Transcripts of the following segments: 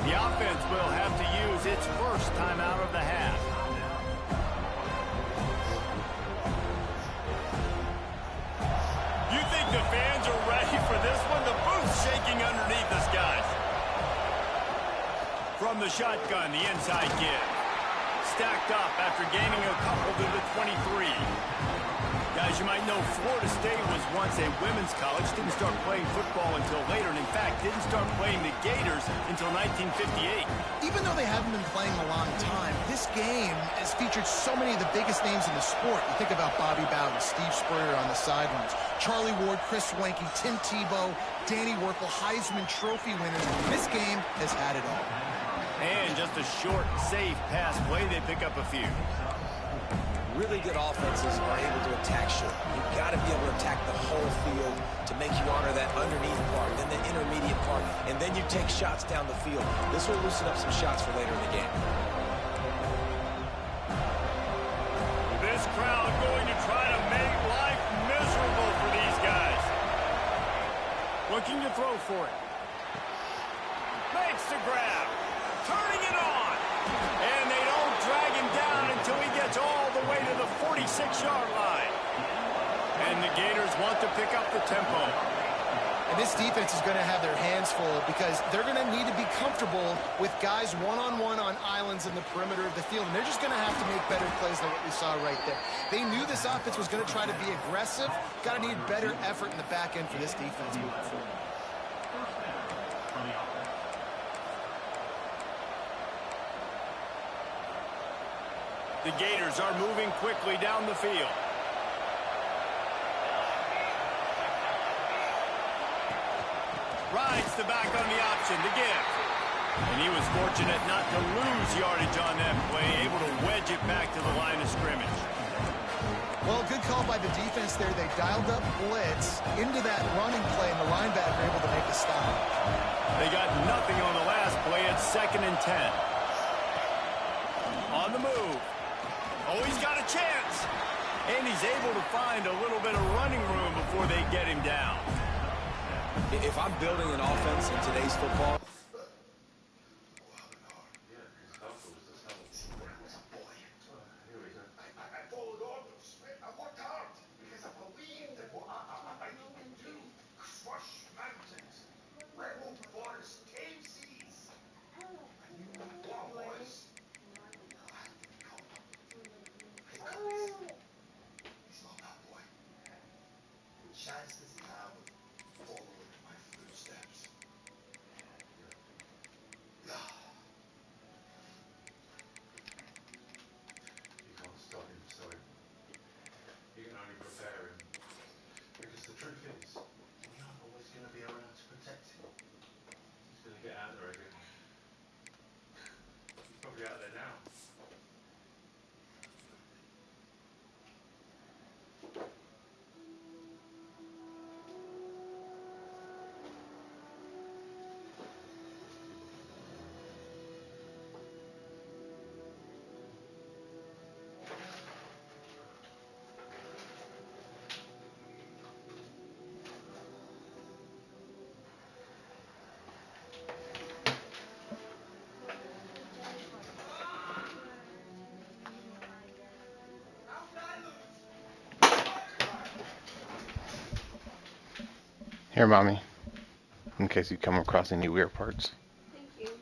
The offense will have to use its first timeout of the half. You think the fans are ready for this one? The booth's shaking underneath us, guys. From the shotgun, the inside give. Stacked up after gaining a couple to the 23. Guys, you might know Florida State was once a women's college. Didn't start playing football until later, and in fact, didn't start playing the Gators until 1958. Even though they haven't been playing a long time, this game has featured so many of the biggest names in the sport. You think about Bobby Bowden, Steve Spurrier on the sidelines, Charlie Ward, Chris Wenke, Tim Tebow, Danny Werkle, Heisman Trophy winners. This game has had it all. And just a short, safe pass play, they pick up a few. Really good offenses are able to attack short. You've got to be able to attack the whole field to make you honor that underneath part, then the intermediate part, and then you take shots down the field. This will loosen up some shots for later in the game. This crowd going to try to make life miserable for these guys. Looking to throw for it. Makes the grab. Turning it on. And they don't drag him down until he gets all the way to the 46-yard line. And the Gators want to pick up the tempo. And this defense is going to have their hands full because they're going to need to be comfortable with guys one-on-one on islands in the perimeter of the field. And they're just going to have to make better plays than what we saw right there. They knew this offense was going to try to be aggressive. Got to need better effort in the back end for this defense moving forward. The Gators are moving quickly down the field. Rides the back on the option to give. And he was fortunate not to lose yardage on that play, able to wedge it back to the line of scrimmage. Well, good call by the defense there. They dialed up blitz into that running play, and the linebacker able to make a stop. They got nothing on the last play. It's 2nd and 10. On the move. Oh, he's got a chance. And he's able to find a little bit of running room before they get him down. If I'm building an offense in today's football, Here, Mommy, in case you come across any weird parts. Thank you.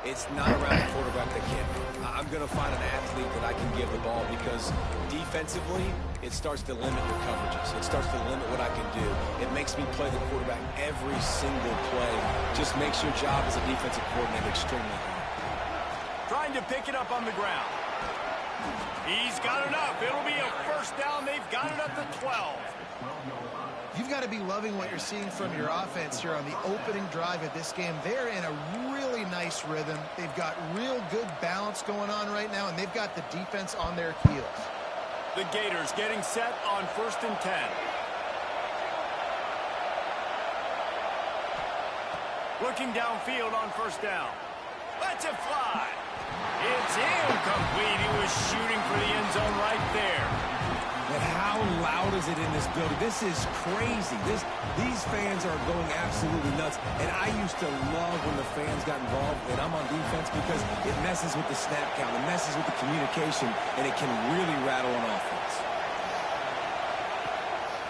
It's not around the quarterback that can't. I'm going to find an athlete that I can give the ball because defensively, it starts to limit your coverages. It starts to limit what I can do. It makes me play the quarterback every single play. Just makes your job as a defensive coordinator extremely hard. Trying to pick it up on the ground. He's got enough. It'll be a first down. They've got it up to 12. You've got to be loving what you're seeing from your offense here on the opening drive of this game. They're in a really nice rhythm. They've got real good balance going on right now, and they've got the defense on their heels. The Gators getting set on 1st and 10. Looking downfield on 1st down. Lets it fly. It's incomplete. He was shooting for the end zone right there. But how loud is it in this building? This is crazy. These fans are going absolutely nuts. And I used to love when the fans got involved and I'm on defense because it messes with the snap count. It messes with the communication, and it can really rattle an offense.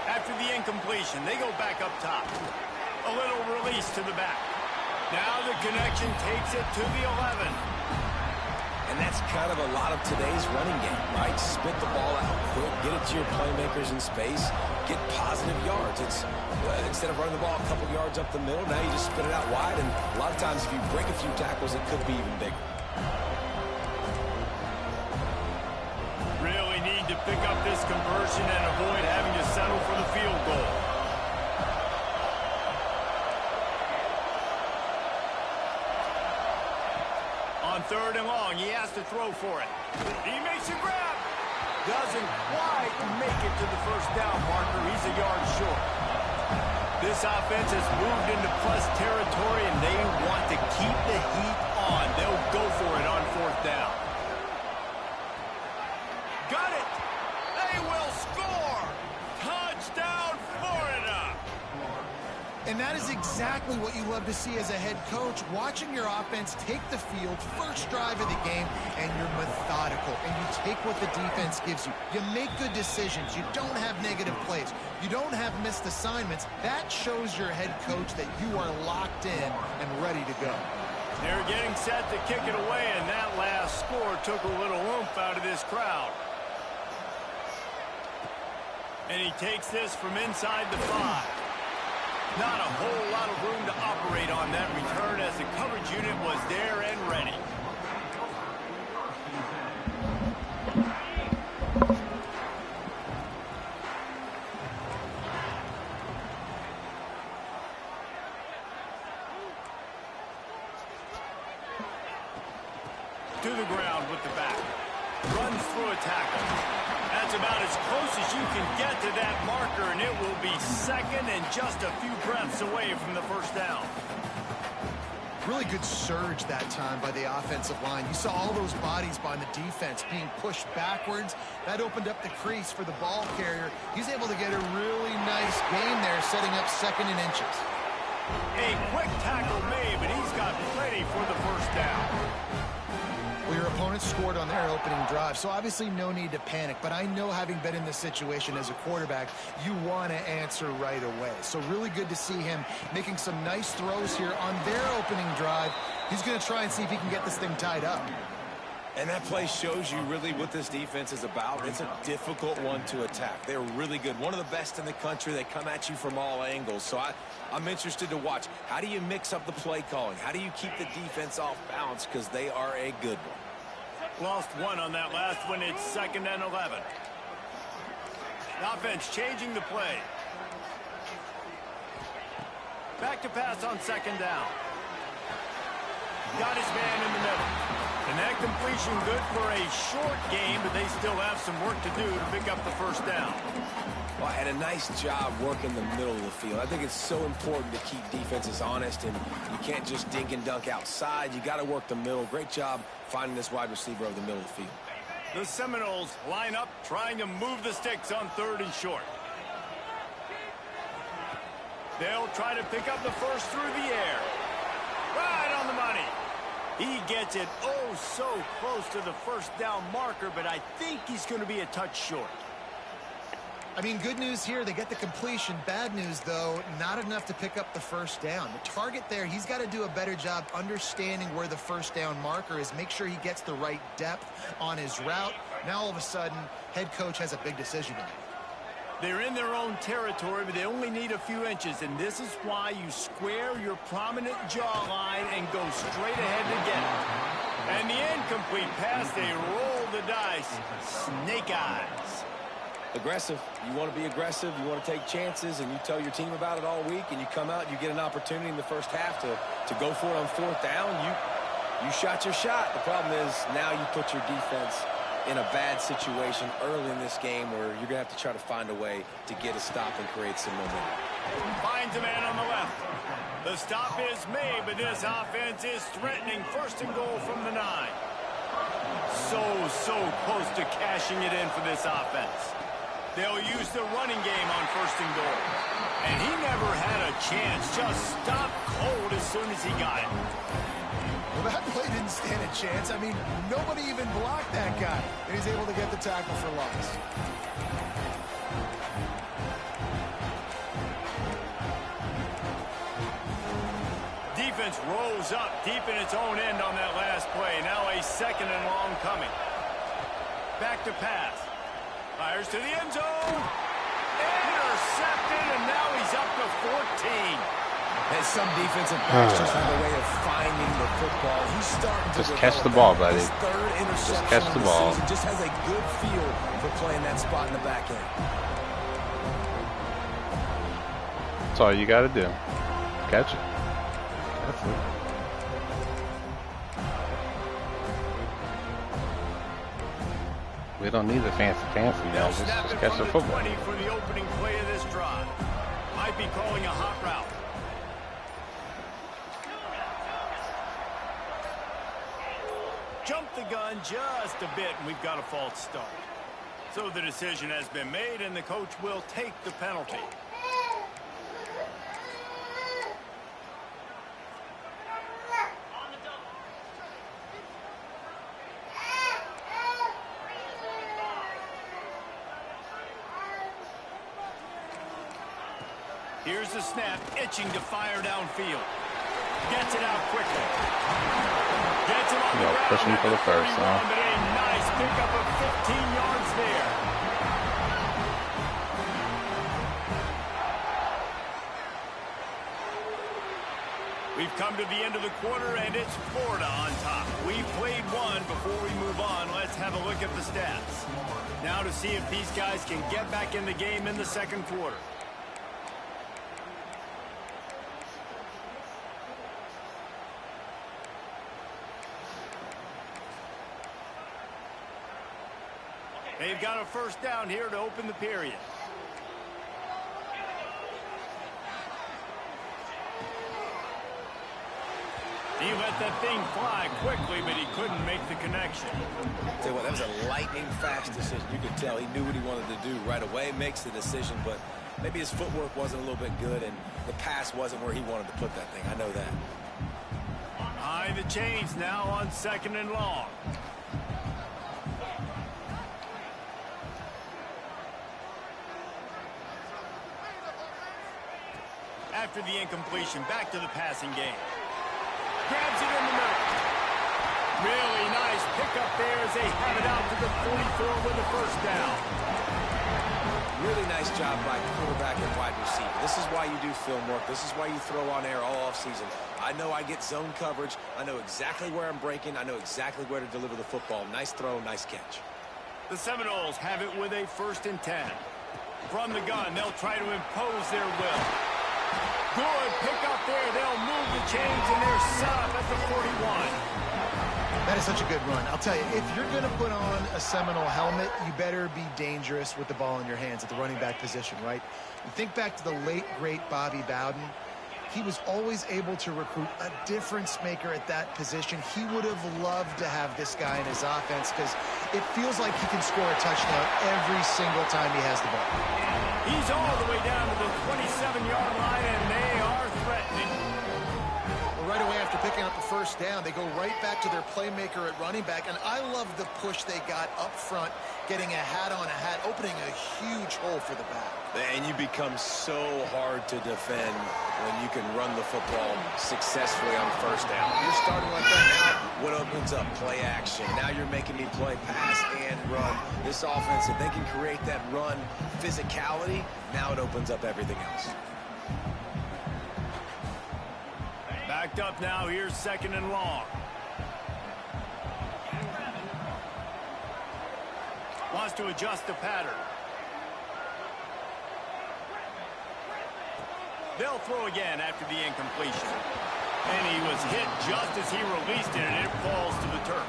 After the incompletion, they go back up top. A little release to the back. Now the connection takes it to the 11. And that's kind of a lot of today's running game, right? Spit the ball out quick, get it to your playmakers in space, get positive yards. It's instead of running the ball a couple yards up the middle, now you just spit it out wide, and a lot of times if you break a few tackles, it could be even bigger. Really need to pick up this conversion and avoid having to settle for the field goal. On 3rd and long, he has to throw for it. He makes a grab. Doesn't quite make it to the first down marker. He's a yard short. This offense has moved into plus territory, and they want to keep the heat on. They'll go for it on 4th down. Got it. They will score. Touchdown, Florida. And that is exactly what you love to see as a head coach, watching your offense take the field, first drive of the game, and you're methodical, and you take what the defense gives you. You make good decisions. You don't have negative plays. You don't have missed assignments. That shows your head coach that you are locked in and ready to go. They're getting set to kick it away, and that last score took a little oomph out of this crowd. And he takes this from inside the 5. Not a whole lot of room to operate on that return as the coverage unit was there and ready. To the ground with the back. Runs through a tackle. That's about as close as you can get to that marker, and it will be 2nd and just a few breaths away from the first down. Really good surge that time by the offensive line. You saw all those bodies by the defense being pushed backwards. That opened up the crease for the ball carrier. He's able to get a really nice gain there, setting up 2nd and inches. A quick tackle made, but he's got plenty for the first down. Well, your opponent scored on their opening drive, so obviously no need to panic. But I know, having been in this situation as a quarterback, you want to answer right away. So really good to see him making some nice throws here on their opening drive. He's going to try and see if he can get this thing tied up. And that play shows you really what this defense is about. It's a difficult one to attack. They're really good. One of the best in the country. They come at you from all angles. So I'm interested to watch. How do you mix up the play calling? How do you keep the defense off balance? Because they are a good one. Lost one on that last one. It's 2nd and 11. The offense changing the play. Back to pass on 2nd down. Got his man in the middle. And that completion good for a short game, but they still have some work to do to pick up the first down. Well, and a nice job working the middle of the field. I think it's so important to keep defenses honest, and you can't just dink and dunk outside. You got to work the middle. Great job finding this wide receiver over the middle of the field. The Seminoles line up, trying to move the sticks on 3rd and short. They'll try to pick up the first through the air. Right on the money. He gets it oh so close to the first down marker, but I think he's going to be a touch short. I mean, good news here, they get the completion. Bad news, though, not enough to pick up the first down. The target there, he's got to do a better job understanding where the first down marker is, make sure he gets the right depth on his route. Now, all of a sudden, head coach has a big decision to make. They're in their own territory, but they only need a few inches, and this is why you square your prominent jawline and go straight ahead to get it. And the incomplete pass, they roll the dice. Snake eyes. Aggressive. You want to be aggressive. You want to take chances, and you tell your team about it all week, and you come out and you get an opportunity in the first half to go for it on fourth down. You shot your shot. The problem is now you put your defense in a bad situation early in this game where you're going to have to try to find a way to get a stop and create some momentum. Finds a man on the left. The stop is made, but this offense is threatening. First and goal from the 9. So close to cashing it in for this offense. They'll use the running game on first and goal. And he never had a chance. Just stopped cold as soon as he got it. Well, that play didn't stand a chance. I mean, nobody even blocked that guy. And he's able to get the tackle for loss. Defense rolls up deep in its own end on that last play. Now a second and long coming. Back to pass. Fires to the end zone. Intercepted, and now he's up to 14. And some defensive backs just have a way of finding the football. He's starting to just catch the ball, buddy. His third interception just catch the ball. Season. Just has a good feel for playing that spot in the back end. That's all you got to do. Catch it. That's it. We don't need the fancy, y'all. Just catch the football. 20 for the opening play of this drive. Might be calling a hot route. Jump the gun just a bit, and we've got a false start. So the decision has been made, and the coach will take the penalty. Here's the snap, itching to fire downfield. Gets it out quickly. Gets it on the ground. Pushing for the first, huh? But a nice pickup of 15 yards there. We've come to the end of the quarter, and it's Florida on top. We played one. Before we move on, let's have a look at the stats. Now to see if these guys can get back in the game in the second quarter. They've got a first down here to open the period. He let that thing fly quickly, but he couldn't make the connection. Tell you what, that was a lightning-fast decision. You could tell he knew what he wanted to do right away, makes the decision, but maybe his footwork wasn't a little bit good, and the pass wasn't where he wanted to put that thing. I know that. Behind the chains now on second and long. After the incompletion, back to the passing game. Grabs it in the middle. Really nice pickup there as they have it out to the 44 with the first down. Really nice job by quarterback and wide receiver. This is why you do film work. This is why you throw on air all offseason. I know I get zone coverage. I know exactly where I'm breaking. I know exactly where to deliver the football. Nice throw, nice catch. The Seminoles have it with a 1st and 10. From the gun, they'll try to impose their will. Good pickup there. They'll move the chains, and they're set up at the 41. That is such a good run. I'll tell you, if you're going to put on a Seminole helmet, you better be dangerous with the ball in your hands at the running back position, right? You think back to the late, great Bobby Bowden. He was always able to recruit a difference maker at that position. He would have loved to have this guy in his offense because it feels like he can score a touchdown every single time he has the ball. He's all the way down to the 27-yard line, and they are threatening. right away after picking up the first down, they go right back to their playmaker at running back. And I love the push they got up front, getting a hat on a hat, opening a huge hole for the back. And you become so hard to defend when you can run the football successfully on first down. You're starting like that now. What opens up? Play action. Now you're making me play pass and run. This offense, if they can create that run physicality, now it opens up everything else. Backed up now. Here's 2nd and long. Wants to adjust the pattern. They'll throw again after the incompletion. And he was hit just as he released it, and it falls to the turf.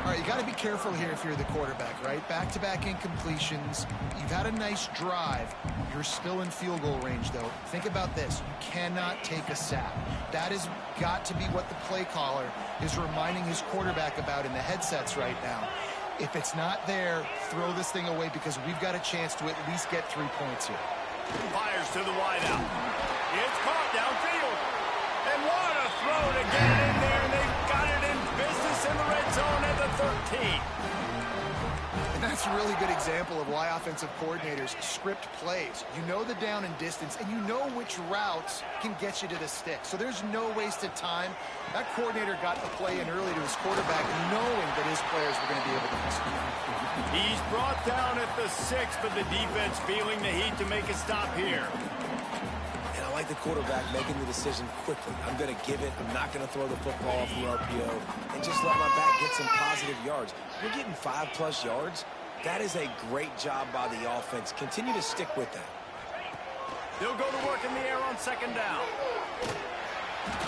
All right, you got to be careful here if you're the quarterback, right? Back-to-back incompletions. You've had a nice drive. You're still in field goal range, though. Think about this. You cannot take a sack. That has got to be what the play caller is reminding his quarterback about in the headsets right now. If it's not there, throw this thing away because we've got a chance to at least get 3 points here. Fires to the wideout. It's caught downfield. And what a throw to get it in there. And they've got it in business in the red zone at the 13. And that's a really good example of why offensive coordinators script plays. You know the down and distance, and you know which routes can get you to the stick. So there's no wasted time. That coordinator got the play in early to his quarterback, knowing that his players were going to be able to execute. He's brought down at the 6, but the defense feeling the heat to make a stop here. And I like the quarterback making the decision quickly. I'm going to give it. I'm not going to throw the football off the RPO and just let my back get some positive yards. We're getting 5+ yards. That is a great job by the offense. Continue to stick with that. They'll go to work in the air on 2nd down.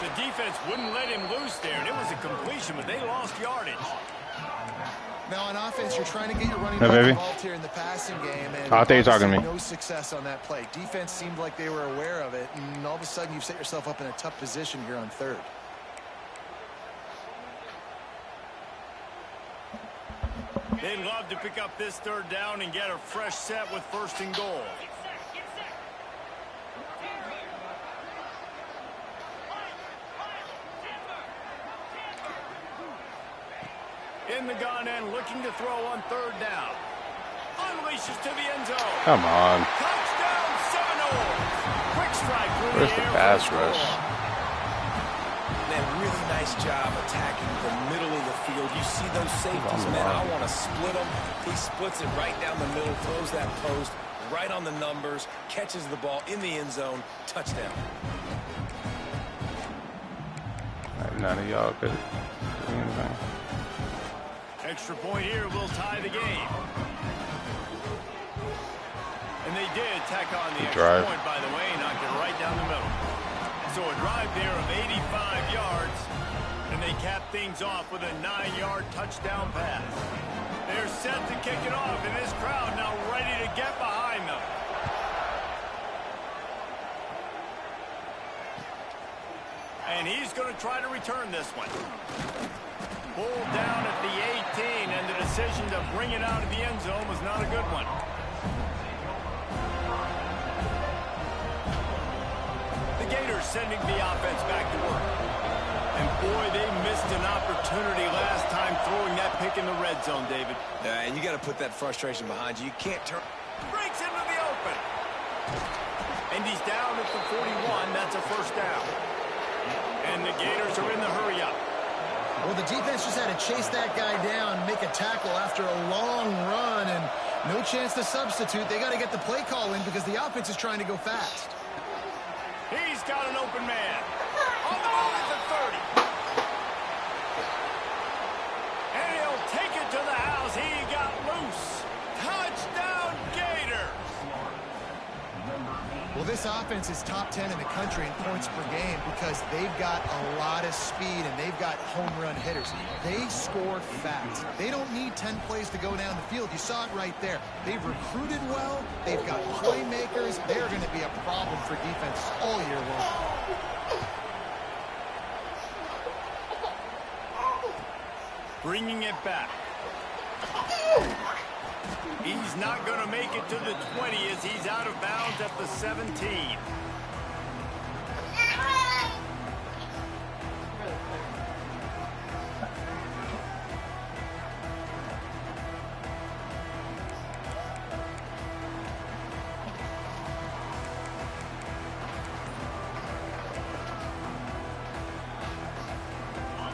The defense wouldn't let him loose there, and it was a completion, but they lost yardage. Now on offense, you're trying to get your running back involved here in the passing game, and I thought you were talking to me. No success on that play. Defense seemed like they were aware of it, and all of a sudden you've set yourself up in a tough position here on 3rd. They'd love to pick up this 3rd down and get a fresh set with 1st and goal. In the gun and looking to throw on 3rd down. Unleashes to the end zone. Come on. Touchdown, Seminoles. Quick strike through Where's the pass rush? Man, really nice job attacking the middle of the field. You see those safeties, man. I want to split them. He splits it right down the middle, throws that post right on the numbers, catches the ball in the end zone. Touchdown. None of y'all could do anything. Extra point here will tie the game. And they did tack on the extra point, by the way, knocked it right down the middle. So a drive there of 85 yards, and they cap things off with a 9-yard touchdown pass. They're set to kick it off, and this crowd now ready to get behind them. And he's going to try to return this one. Pulled down at the 18, and the decision to bring it out of the end zone was not a good one. The Gators sending the offense back to work. And boy, they missed an opportunity last time throwing that pick in the red zone, David. And you got to put that frustration behind you. You can't turn. Breaks into the open. And he's down at the 41. That's a 1st down. And the Gators are in the hurry-up. Well, the defense just had to chase that guy down, make a tackle after a long run, and no chance to substitute. They got to get the play call in because the offense is trying to go fast. He's got an open man. On the move at the 30. And he'll take it to the house. He got loose. Touchdown, Gators. Well, this offense is top 10 in the country in points per game because they've got a lot of speed and they've got home run hitters. They score fast. They don't need 10 plays to go down the field. You saw it right there. They've recruited well. They've got playmakers. They're going to be a problem for defense all year long. Bringing it back. He's not going to make it to the 20 as he's out of bounds at the 17.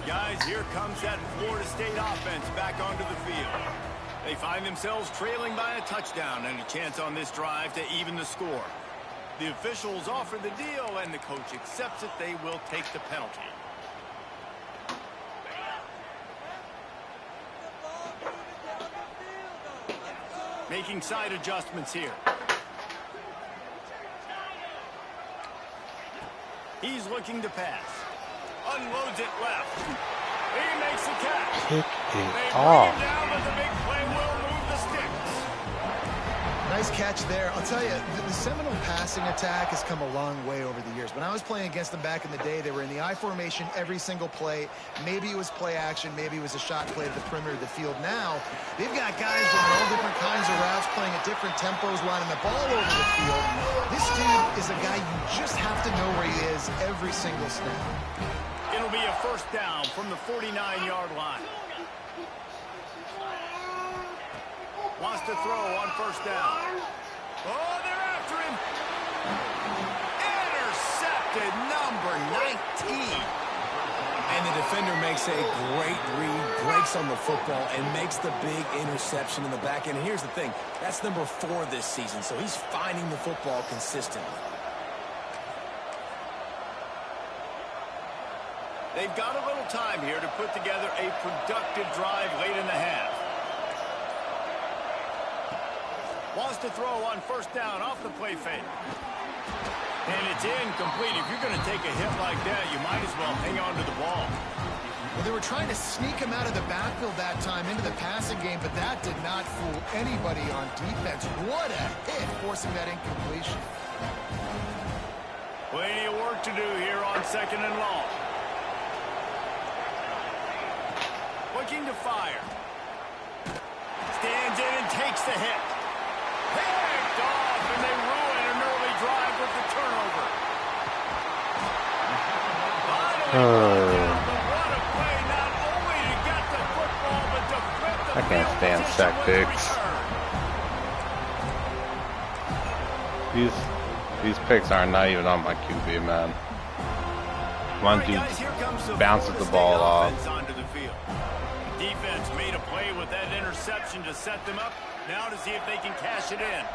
Guys, here comes that Florida State offense back onto the field. They find themselves trailing by a touchdown and a chance on this drive to even the score. The officials offer the deal, and the coach accepts it. They will take the penalty. Making side adjustments here. He's looking to pass. Unloads it left. He makes the catch. Kick They it bring off. him down, but the big play will move the sticks. Nice catch there. I'll tell you, the Seminole passing attack has come a long way over the years. When I was playing against them back in the day, they were in the I formation every single play. Maybe it was play action. Maybe it was a shot play to the perimeter of the field. Now, they've got guys running all different kinds of routes, playing at different tempos, lining the ball over the field. This dude is a guy you just have to know where he is every single snap. It'll be a first down from the 49-yard line. Wants to throw on first down. Oh, they're after him. Intercepted, number 19. And the defender makes a great read, breaks on the football, and makes the big interception in the back end. And here's the thing, that's number 4 this season, so he's finding the football consistently. They've got a little time here to put together a productive drive late in the half. Wants to throw on first down off the play fake. And it's incomplete. If you're going to take a hit like that, you might as well hang on to the ball. Well, they were trying to sneak him out of the backfield that time into the passing game, but that did not fool anybody on defense. What a hit, forcing that incompletion. Plenty of work to do here on second and long. Looking to fire. Stands in and takes the hit. Picked off, and they ruin an early drive with the turnover. Finally, but what a play, not only to get the football, but to flip the I can't stand field sack position with the picks. return. These picks are not even on my QB, man. One dude bounces the ball off. Onto the field. Defense made a play with that interception to set them up. Now to see if they can cash it in.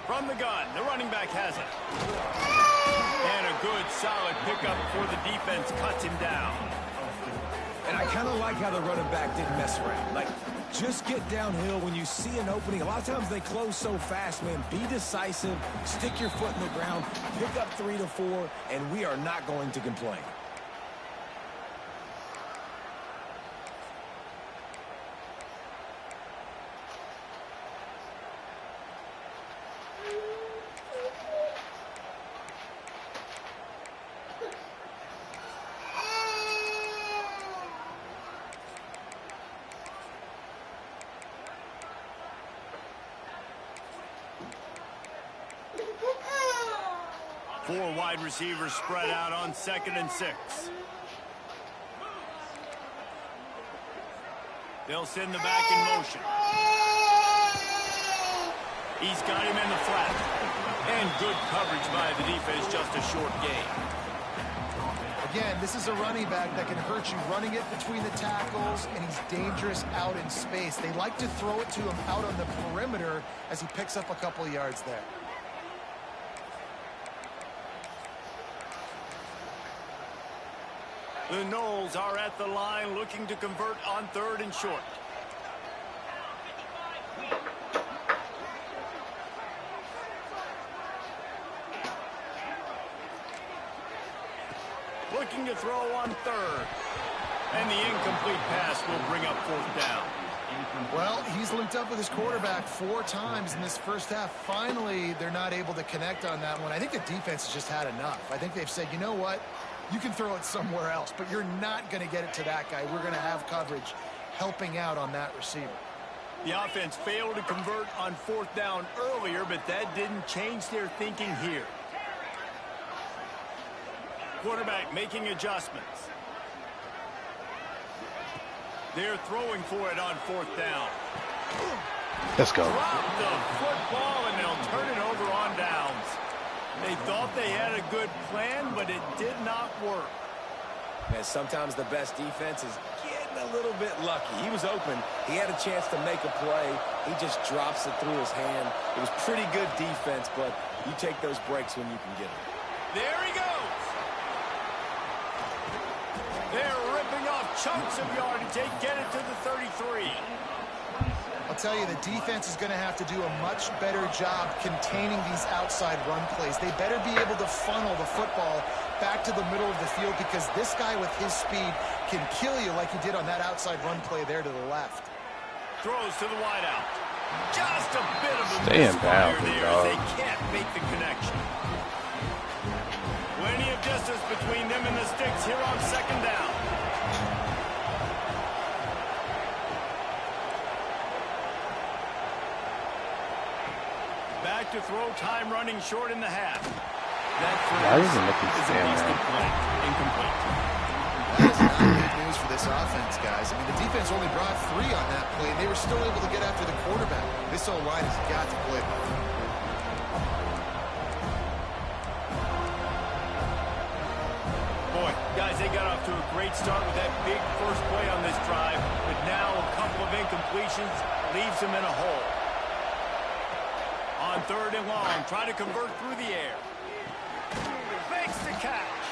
From the gun, the running back has it. And a good, solid pickup before the defense cuts him down. And I kind of like how the running back didn't mess around. Like, just get downhill when you see an opening. A lot of times they close so fast, man. Be decisive, stick your foot in the ground, pick up 3 to 4, and we are not going to complain. Four wide receivers spread out on 2nd and 6. They'll send the back in motion. He's got him in the flat. And good coverage by the defense, just a short gain. Again, this is a running back that can hurt you running it between the tackles, and he's dangerous out in space. They like to throw it to him out on the perimeter as he picks up a couple yards there. The Knowles are at the line looking to convert on 3rd and short. Looking to throw on 3rd. And the incomplete pass will bring up 4th down. Well, he's linked up with his quarterback 4 times in this first half. Finally, they're not able to connect on that one. I think the defense has just had enough. I think they've said, you know what? You can throw it somewhere else, but you're not going to get it to that guy. We're going to have coverage helping out on that receiver. The offense failed to convert on 4th down earlier, but that didn't change their thinking here. Quarterback making adjustments. They're throwing for it on 4th down. Let's go. Drop the football, and they'll turn it over on downs. They thought they had a good plan, but it did not work. And sometimes the best defense is getting a little bit lucky. He was open. He had a chance to make a play. He just drops it through his hand. It was pretty good defense, but you take those breaks when you can get them. There he goes. They're ripping off chunks of yardage. They get it to the 33. I'll tell you, the defense is going to have to do a much better job containing these outside run plays. They better be able to funnel the football back to the middle of the field because this guy with his speed can kill you like he did on that outside run play there to the left. Throws to the wideout. Just a bit of a Stay in misfire bounds, there as dog. they can't make the connection. Plenty of distance between them and the sticks here on second down. Back to throw, time running short in the half. That Why does it look is a stand beast there? of play. Incomplete. That is not good news for this offense, guys. I mean, the defense only brought 3 on that play, and they were still able to get after the quarterback. This O-line has got to play better. Boy, guys, they got off to a great start with that big first play on this drive, but now a couple of incompletions leaves them in a hole. On third and long, trying to convert through the air. Makes the catch.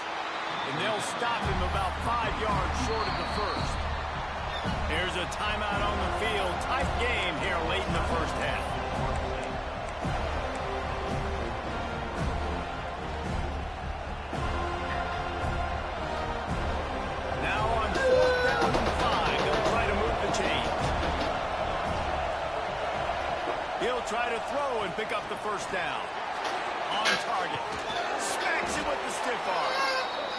And they'll stop him about 5 yards short of the first. Here's a timeout on the field. Tight game here late in the first half. Now on fourth down and 5, they'll try to move the chains. He'll try to throw and pick up the first down. On target. Smacks it with the stiff arm.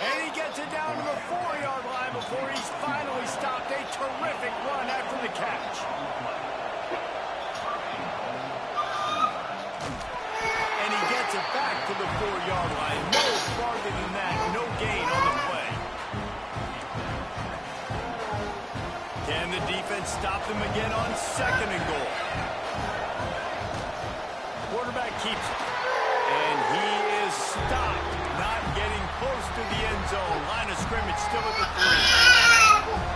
And he gets it down to the 4-yard line before he's finally stopped. A terrific run after the catch. And he gets it back to the 4-yard line. No farther than that. No gain on the play. Can the defense stop them again on second and goal? Quarterback keeps it. And he is stopped. Not getting close to the end zone. Line of scrimmage still at the 3.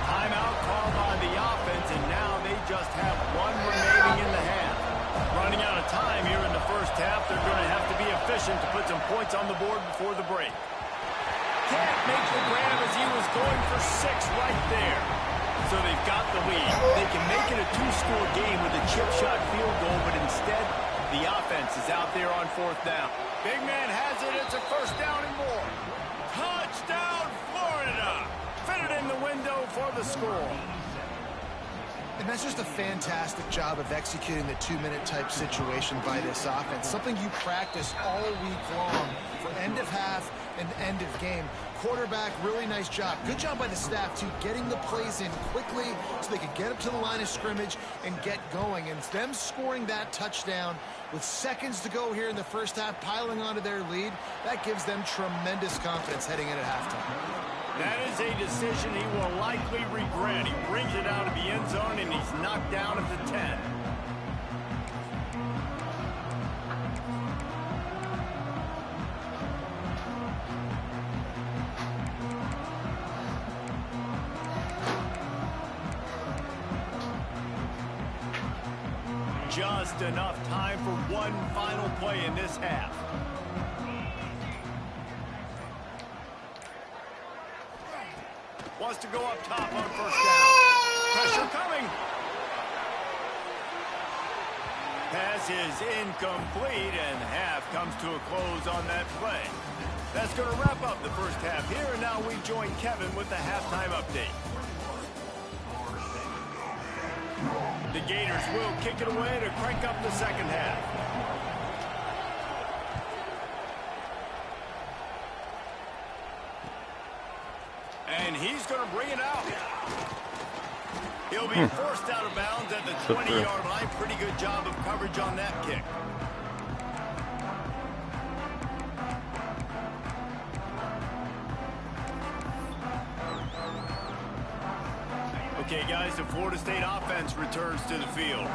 Timeout called by the offense, and now they just have 1 remaining in the half. Running out of time here in the first half. They're going to have to be efficient to put some points on the board before the break. Can't make the grab as he was going for 6 right there. So they've got the lead. They can make it a 2-score game with a chip shot field goal, but instead the offense is out there on fourth down. Big man has it. It's a first down and more. Touchdown, Florida. Fitted in the window for the score. And that's just a fantastic job of executing the 2-minute type situation by this offense. Something you practice all week long for end of half and end of game. Quarterback, really nice job. Good job by the staff, too, getting the plays in quickly so they could get up to the line of scrimmage and get going. And them scoring that touchdown with seconds to go here in the first half, piling onto their lead, that gives them tremendous confidence heading in at halftime. That is a decision he will likely regret. He brings it out of the end zone, and he's knocked down at the 10. Just enough time for one final play in this half. Wants to go up top on first down. Pressure coming. Pass is incomplete, and half comes to a close on that play. That's going to wrap up the first half here, and now we join Kevin with the halftime update. The Gators will kick it away to crank up the second half. And he's going to bring it out. He'll be forced out of bounds at the 20-yard line. Pretty good job of coverage on that kick. Okay, guys, the Florida State offense returns to the field.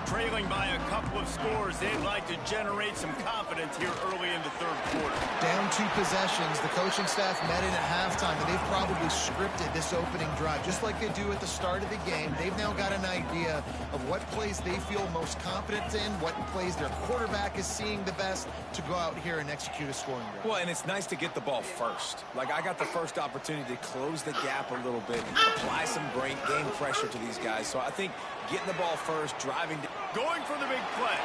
Trailing by a couple of scores, they'd like to generate some confidence here early in the third quarter. Down 2 possessions, the coaching staff met in at halftime, and they've probably scripted this opening drive. Just like they do at the start of the game, they've now got an idea of what plays they feel most confident in, what plays their quarterback is seeing the best to go out here and execute a scoring drive. Well, and it's nice to get the ball first. Like, I got the first opportunity to close the gap a little bit, apply some great game pressure to these guys. So I think getting the ball first, driving. Going for the big play.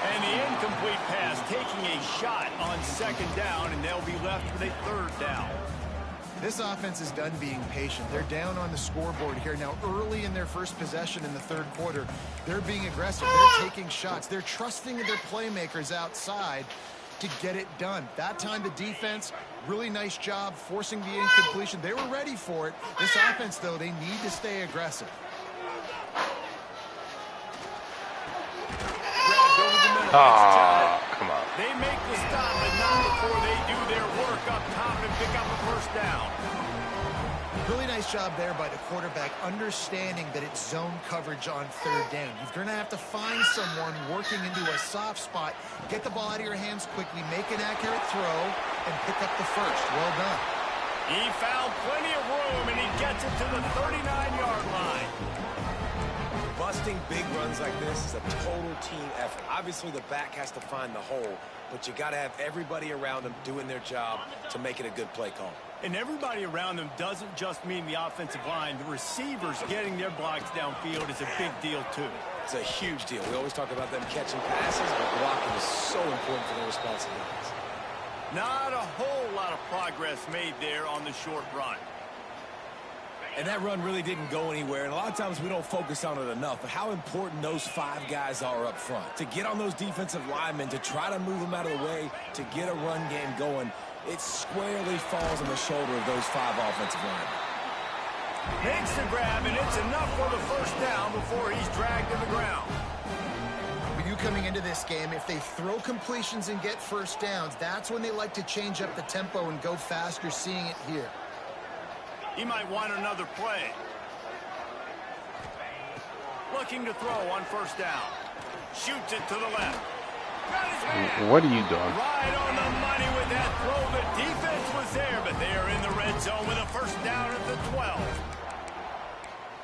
And the incomplete pass, taking a shot on second down, and they'll be left with a third down. This offense is done being patient. They're down on the scoreboard here. Now, early in their first possession in the third quarter, they're being aggressive. They're taking shots. They're trusting their playmakers outside to get it done. That time, the defense, really nice job forcing the incompletion. They were ready for it. This offense, though, they need to stay aggressive. Come on. They make the stop, but not before they do their work up top and pick up a first down. Really nice job there by the quarterback, understanding that it's zone coverage on third down. You're going to have to find someone working into a soft spot, get the ball out of your hands quickly, make an accurate throw, and pick up the first. Well done. He found plenty of room, and he gets it to the 39-yard line. Busting big runs like this is a total team effort. Obviously, the back has to find the hole, but you got to have everybody around them doing their job to make it a good play call. And everybody around them doesn't just mean the offensive line. The receivers getting their blocks downfield is a big deal, too. It's a huge deal. We always talk about them catching passes, but blocking is so important for their responsibilities. Not a whole lot of progress made there on the short run. And that run really didn't go anywhere, and a lot of times we don't focus on it enough, but how important those 5 guys are up front. To get on those defensive linemen, to try to move them out of the way, to get a run game going, it squarely falls on the shoulder of those 5 offensive linemen. Makes the grab, and it's enough for the first down before he's dragged to the ground. For you coming into this game, if they throw completions and get first downs, that's when they like to change up the tempo and go fast. You're seeing it here. He might want another play. Looking to throw on first down. Shoots it to the left. Got his man. What are you doing? Right on the money with that throw. The defense was there, but they are in the red zone with a first down at the 12.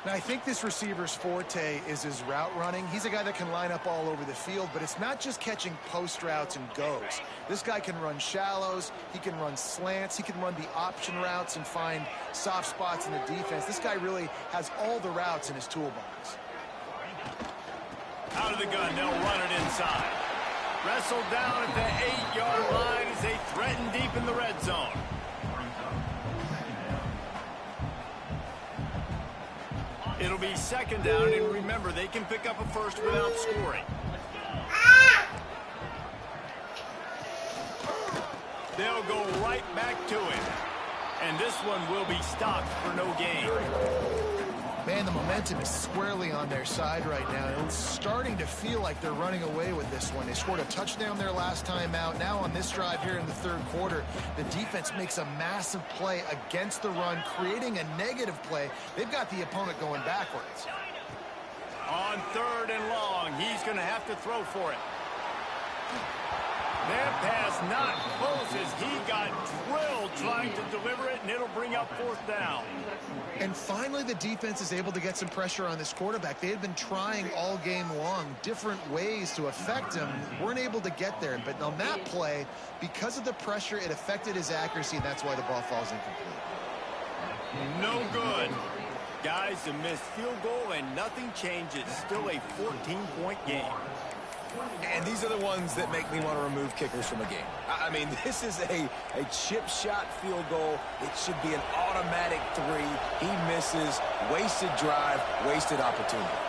Now, I think this receiver's forte is his route running. He's a guy that can line up all over the field, but it's not just catching post routes and goes. This guy can run shallows, he can run slants, he can run the option routes and find soft spots in the defense. This guy really has all the routes in his toolbox. Out of the gun, they'll run it inside. Wrestled down at the 8-yard line as they threaten deep in the red zone. It'll be second down, and remember, they can pick up a first without scoring. They'll go right back to him. And this one will be stopped for no gain. Man, the momentum is squarely on their side right now. It's starting to feel like they're running away with this one. They scored a touchdown their last time out. Now on this drive here in the third quarter, the defense makes a massive play against the run, creating a negative play. They've got the opponent going backwards. On third and long, he's going to have to throw for it. That pass not close as he got drilled trying to deliver it, and it'll bring up fourth down. And finally, the defense is able to get some pressure on this quarterback. They had been trying all game long different ways to affect him. Weren't able to get there. But on that play, because of the pressure, it affected his accuracy, and that's why the ball falls incomplete. No good. Guys, a missed field goal, and nothing changes. Still a 14-point game. And these are the ones that make me want to remove kickers from a game. I mean, this is a chip shot field goal. It should be an automatic 3. He misses. Wasted drive, wasted opportunity.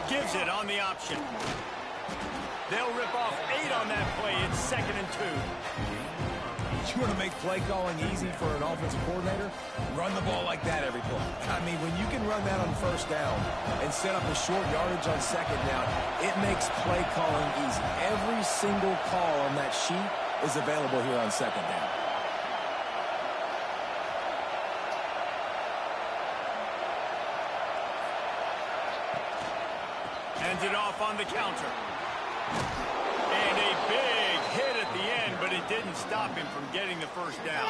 Gives it on the option. They'll rip off 8 on that play. It's 2nd and 2. You want to make play calling easy for an offensive coordinator? Run the ball like that every play. I mean, when you can run that on first down and set up a short yardage on second down, it makes play calling easy. Every single call on that sheet is available here on second down. Hands it off on the counter. And a big hit at the end, but it didn't stop him from getting the first down.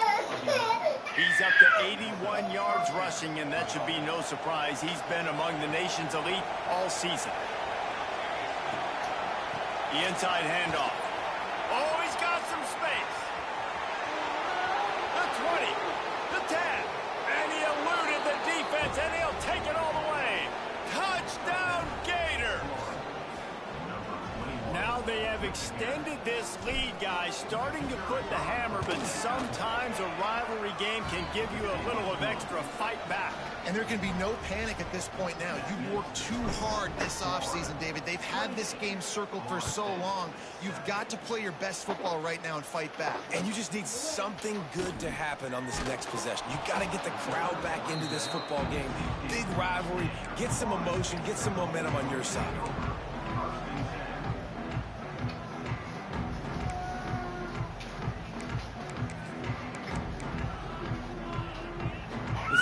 He's up to 81 yards rushing, and that should be no surprise. He's been among the nation's elite all season. The inside handoff. Oh, he's got some space. The 20, the 10, and he eluded the defense, and he'll take it all the way. Touchdown, Gator! Now they have extended this lead, guys, starting to put the hammer, but sometimes a rivalry game can give you a little of extra fight back. And there can be no panic at this point now. You've worked too hard this offseason, David. They've had this game circled for so long. You've got to play your best football right now and fight back. And you just need something good to happen on this next possession. You got to get the crowd back into this football game. Big rivalry. Get some emotion. Get some momentum on your side.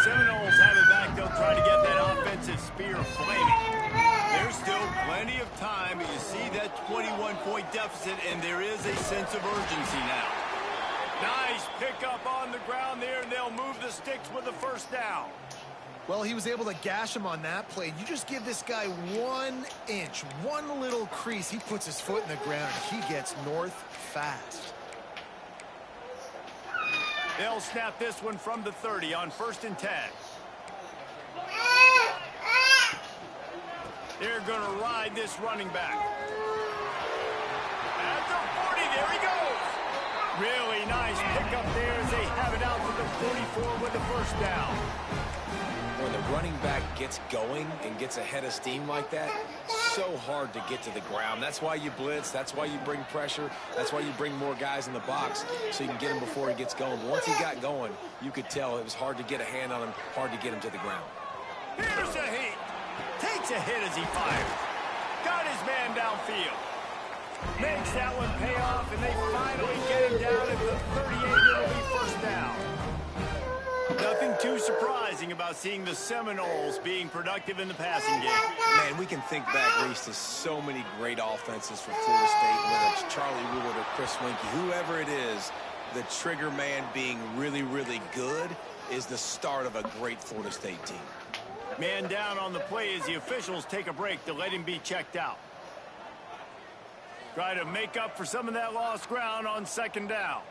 Seminoles have it back. They'll try to get that offensive spear flaming. There's still plenty of time, but you see that 21-point deficit, and there is a sense of urgency now. Nice pickup on the ground there, and they'll move the sticks with the first down. Well, he was able to gash him on that play. You just give this guy 1 inch, one little crease. He puts his foot in the ground, and he gets north fast. They'll snap this one from the 30 on 1st and 10. They're going to ride this running back. At the 40, there he goes. Really nice pickup there as they have it out to the 44 with the first down. When the running back gets going and gets ahead of steam like that, so hard to get to the ground. That's why you blitz. That's why you bring pressure. That's why you bring more guys in the box so you can get him before he gets going. But once he got going, you could tell it was hard to get a hand on him, hard to get him to the ground. Here's a heat. Takes a hit as he fires. Got his man downfield. Makes that one pay off, and they finally get him down at the 38. It'll be first down. Nothing too surprising about seeing the Seminoles being productive in the passing game. Man, we can think back, Reese, to so many great offenses for Florida State, whether it's Charlie Wood or Chris Winkie, whoever it is, the trigger man being really, really good is the start of a great Florida State team. Man down on the play as the officials take a break to let him be checked out. Try to make up for some of that lost ground on 2nd down.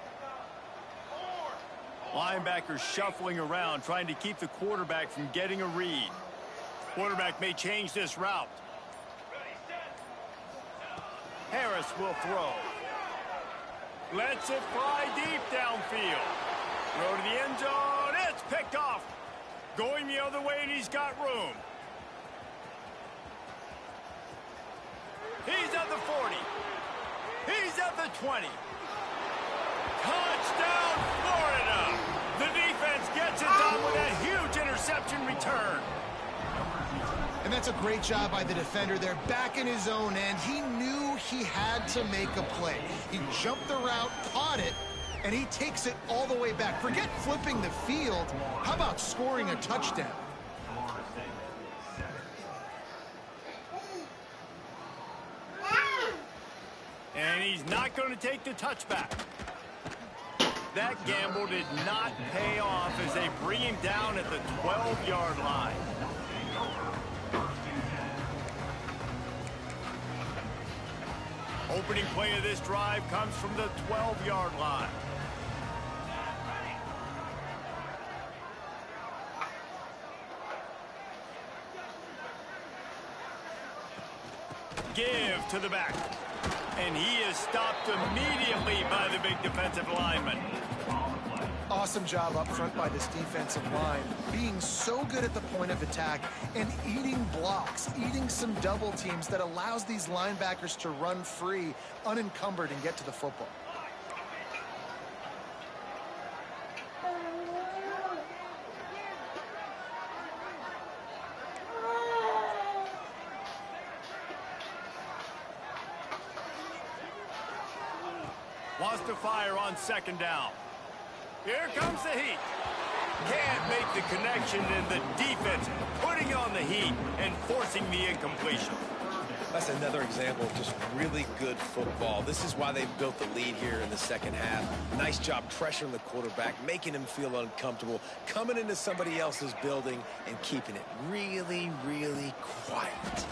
Linebackers shuffling around, trying to keep the quarterback from getting a read. Quarterback may change this route. Harris will throw. Lets it fly deep downfield. Throw to the end zone. It's picked off. Going the other way, and he's got room. He's at the 40. He's at the 20. Touchdown, Florida! The defense gets it done with a huge interception return. And that's a great job by the defender there, back in his own end. He knew he had to make a play. He jumped the route, caught it, and he takes it all the way back. Forget flipping the field. How about scoring a touchdown? And he's not going to take the touchback. That gamble did not pay off as they bring him down at the 12-yard line. Opening play of this drive comes from the 12-yard line. Give to the back. And he is stopped immediately by the big defensive lineman. Awesome job up front by this defensive line, being so good at the point of attack and eating blocks, eating some double teams that allows these linebackers to run free, unencumbered, and get to the football. Wants to fire on 2nd down. Here comes the heat. Can't make the connection, and the defense putting on the heat and forcing the incompletion. That's another example of just really good football. This is why they've built the lead here in the second half. Nice job pressuring the quarterback, making him feel uncomfortable, coming into somebody else's building and keeping it really, really quiet.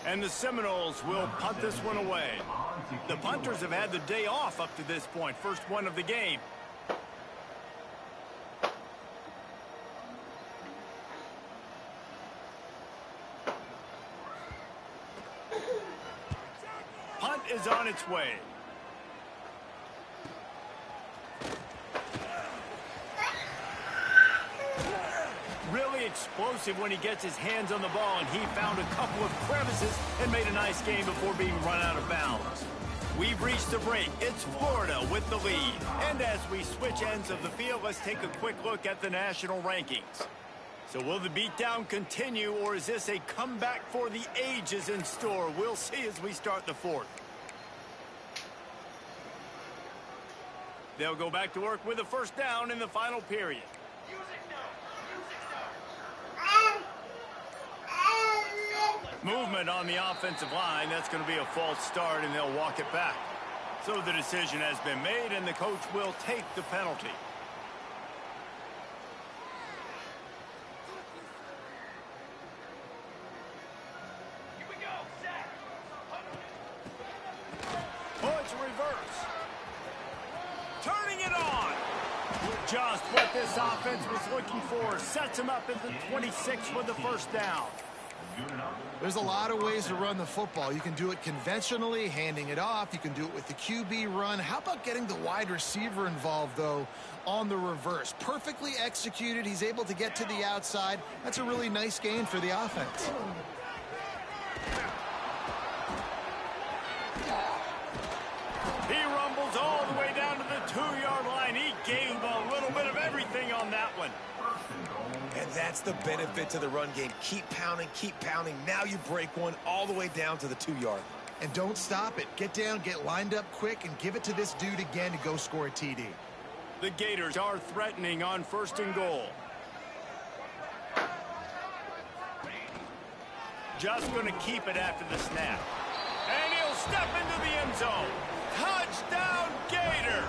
And the Seminoles will punt this one away. The punters have had the day off up to this point. First one of the game. Punt is on its way. Really explosive when he gets his hands on the ball, and he found a couple of crevices and made a nice game before being run out of bounds. We've reached the break. It's Florida with the lead. And as we switch ends of the field, let's take a quick look at the national rankings. So will the beatdown continue, or is this a comeback for the ages in store? We'll see as we start the fourth. They'll go back to work with a first down in the final period. Movement on the offensive line. That's going to be a false start, and they'll walk it back. So the decision has been made, and the coach will take the penalty. Here we go. Set. Oh, it's a reverse. Turning it on. Just what this offense was looking for. Sets him up at the 26 with the first down. There's a lot of ways to run the football. You can do it conventionally, handing it off. You can do it with the QB run. How about getting the wide receiver involved, though, on the reverse? Perfectly executed. He's able to get to the outside. That's a really nice gain for the offense. He rumbles all the way down to the 2-yard line. He gave a little bit of everything on that one. And that's the benefit to the run game. Keep pounding, keep pounding. Now you break one all the way down to the 2-yard. And don't stop it. Get down, get lined up quick, and give it to this dude again to go score a TD. The Gators are threatening on 1st and goal. Just going to keep it after the snap. And he'll step into the end zone. Touchdown, Gators!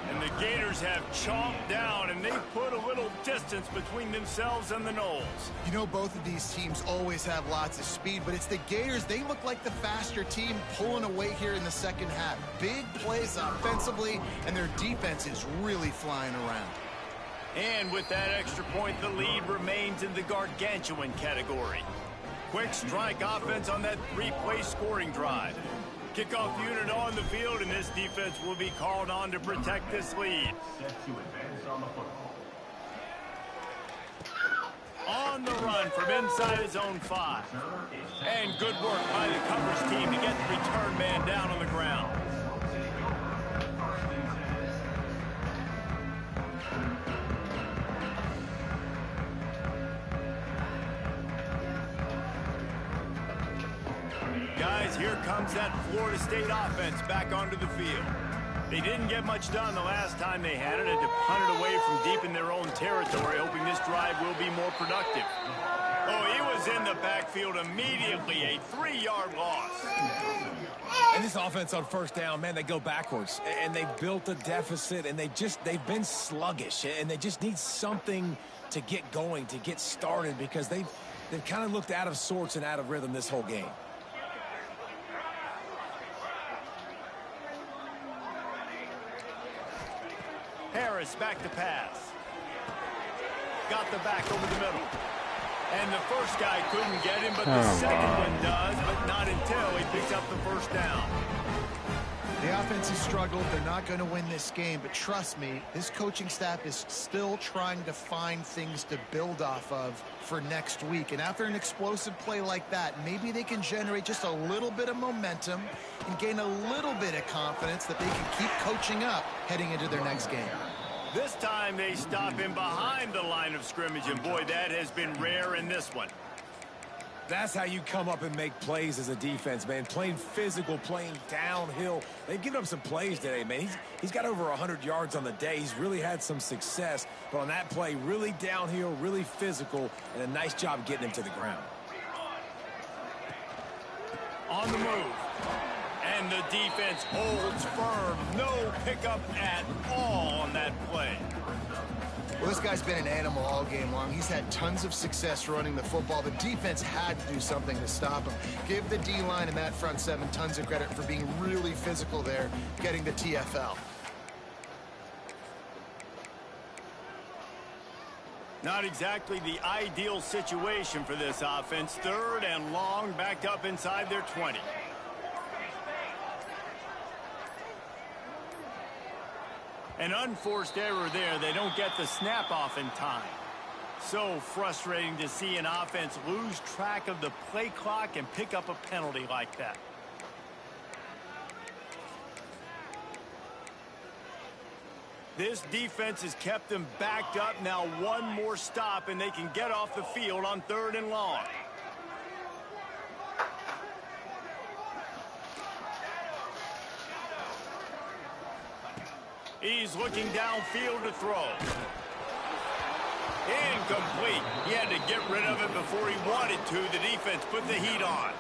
And the Gators have chomped down, and they've put a little distance between themselves and the Noles. You know, both of these teams always have lots of speed, but it's the Gators. They look like the faster team pulling away here in the second half. Big plays offensively, and their defense is really flying around. And with that extra point, the lead remains in the gargantuan category. Quick strike offense on that 3-play scoring drive. Kickoff unit on the field, and this defense will be called on to protect this lead. On the run from inside his own 5. And good work by the coverage team to get the return man down on the ground. Guys, here comes that Florida State offense back onto the field. They didn't get much done the last time they had it, and to punt it away from deep in their own territory, hoping this drive will be more productive. Oh, he was in the backfield immediately, a 3-yard loss. And this offense on 1st down, man, they go backwards. And they built a deficit, and they've been sluggish. And they just need something to get going, to get started, because they've kind of looked out of sorts and out of rhythm this whole game. Harris back to pass. Got the back over the middle. And the first guy couldn't get him, but the second one does, but not until he picks up the first down. The offense has struggled. They're not going to win this game, but trust me, this coaching staff is still trying to find things to build off of for next week. And after an explosive play like that, maybe they can generate just a little bit of momentum and gain a little bit of confidence that they can keep coaching up heading into their next game. This time they stop him behind the line of scrimmage, and boy, that has been rare in this one. That's how you come up and make plays as a defense, man. Playing physical, playing downhill. They've given up some plays today, man. He's got over 100 yards on the day. He's really had some success. But on that play, really downhill, really physical, and a nice job getting him to the ground. On the move. And the defense holds firm. No pickup at all on that play. Well, this guy's been an animal all game long. He's had tons of success running the football. The defense had to do something to stop him. Give the D-line and that front seven tons of credit for being really physical there, getting the TFL. Not exactly the ideal situation for this offense. 3rd and long, backed up inside their 20. An unforced error there. They don't get the snap off in time. So frustrating to see an offense lose track of the play clock and pick up a penalty like that. This defense has kept them backed up. Now one more stop and they can get off the field on 3rd and long. He's looking downfield to throw. Incomplete. He had to get rid of it before he wanted to. The defense put the heat on.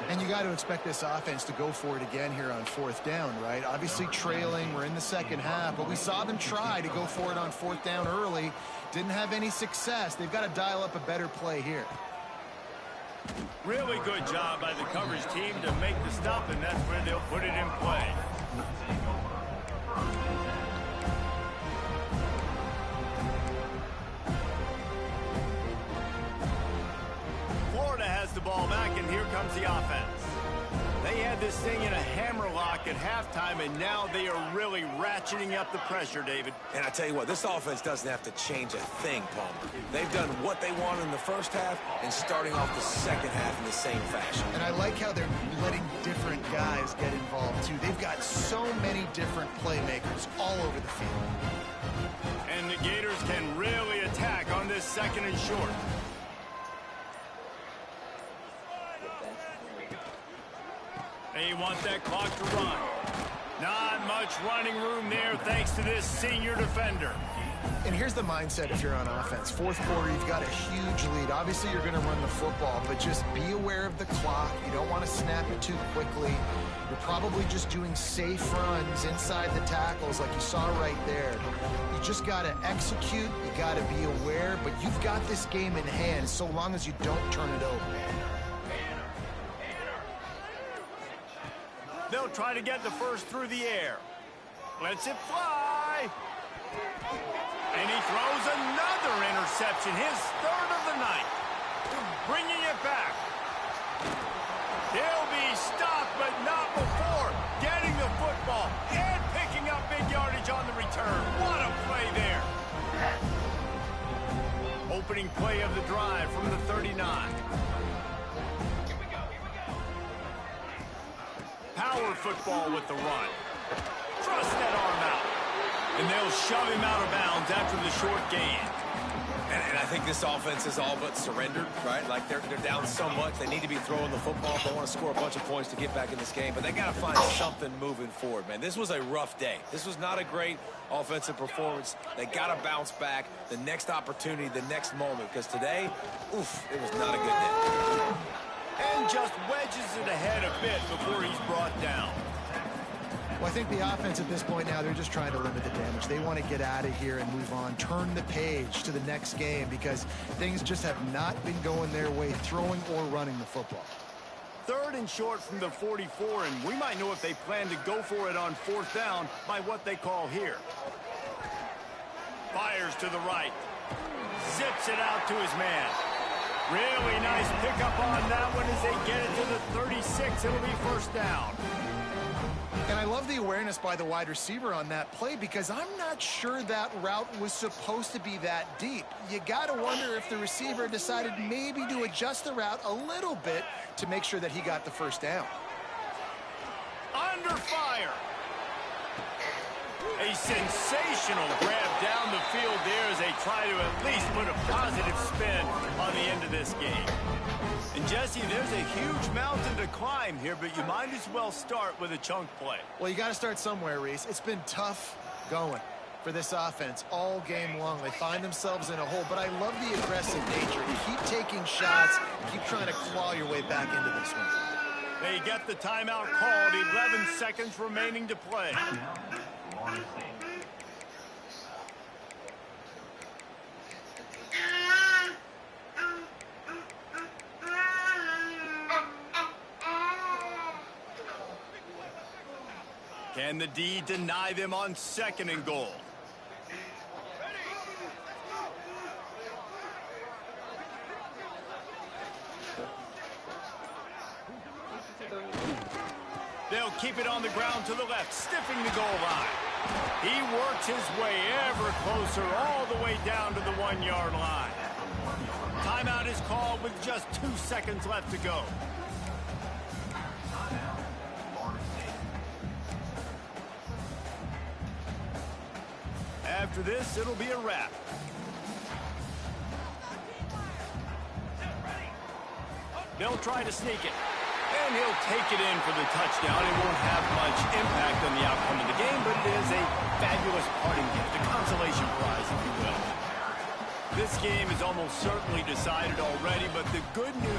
And you got to expect this offense to go for it again here on 4th down, right? Obviously trailing. We're in the second half, but we saw them try to go for it on 4th down early. Didn't have any success. They've got to dial up a better play here. Really good job by the coverage team to make the stop, and that's where they'll put it in play. Florida has the ball back, and here comes the offense. They had this thing in a hammerlock at halftime, and now they are really ratcheting up the pressure, David. And I tell you what, this offense doesn't have to change a thing, Palmer. They've done what they wanted in the first half and starting off the second half in the same fashion. And I like how they're letting different guys get involved, too. They've got so many different playmakers all over the field. And the Gators can really attack on this 2nd and short. They want that clock to run. Not much running room there thanks to this senior defender. And here's the mindset if you're on offense. 4th quarter, you've got a huge lead. Obviously, you're going to run the football, but just be aware of the clock. You don't want to snap it too quickly. You're probably just doing safe runs inside the tackles like you saw right there. You just got to execute. You got to be aware, but you've got this game in hand so long as you don't turn it over. They'll try to get the first through the air. Lets it fly. And he throws another interception, his 3rd of the night. Bringing it back. He'll be stopped, but not before getting the football and picking up big yardage on the return. What a play there. Opening play of the drive from the 39. Power football with the run. Thrust that arm out. And they'll shove him out of bounds after the short gain. And I think this offense is all but surrendered, right? Like they're down so much. They need to be throwing the football if they want to score a bunch of points to get back in this game. But they got to find something moving forward, man. This was a rough day. This was not a great offensive performance. They got to bounce back. The next opportunity, the next moment. Because today, oof, it was not a good day. And just wedges it ahead a bit before he's brought down. Well, I think the offense at this point now, they're just trying to limit the damage. They want to get out of here and move on, turn the page to the next game because things just have not been going their way, throwing or running the football. 3rd and short from the 44, and we might know if they plan to go for it on 4th down by what they call here. Fires to the right. Zips it out to his man. Really nice pickup on that one as they get it to the 36. It'll be 1st down. And I love the awareness by the wide receiver on that play because I'm not sure that route was supposed to be that deep. You got to wonder if the receiver decided maybe to adjust the route a little bit to make sure that he got the 1st down. Under fire. A sensational grab down the field there as they try to at least put a positive spin on the end of this game. And Jesse, there's a huge mountain to climb here, but you might as well start with a chunk play. Well, you got to start somewhere, Reese. It's been tough going for this offense all game long. They find themselves in a hole, but I love the aggressive nature. Keep taking shots, keep trying to claw your way back into this one. They get the timeout called, 11 seconds remaining to play. Can the D deny them on 2nd and goal? They'll keep it on the ground to the left, stiffing the goal line. He works his way ever closer all the way down to the 1-yard line. Timeout is called with just 2 seconds left to go. After this, it'll be a wrap. They'll try to sneak it. And he'll take it in for the touchdown. It won't have much impact on the outcome of the game, but it is a fabulous parting gift, a consolation prize, if you will. This game is almost certainly decided already, but the good news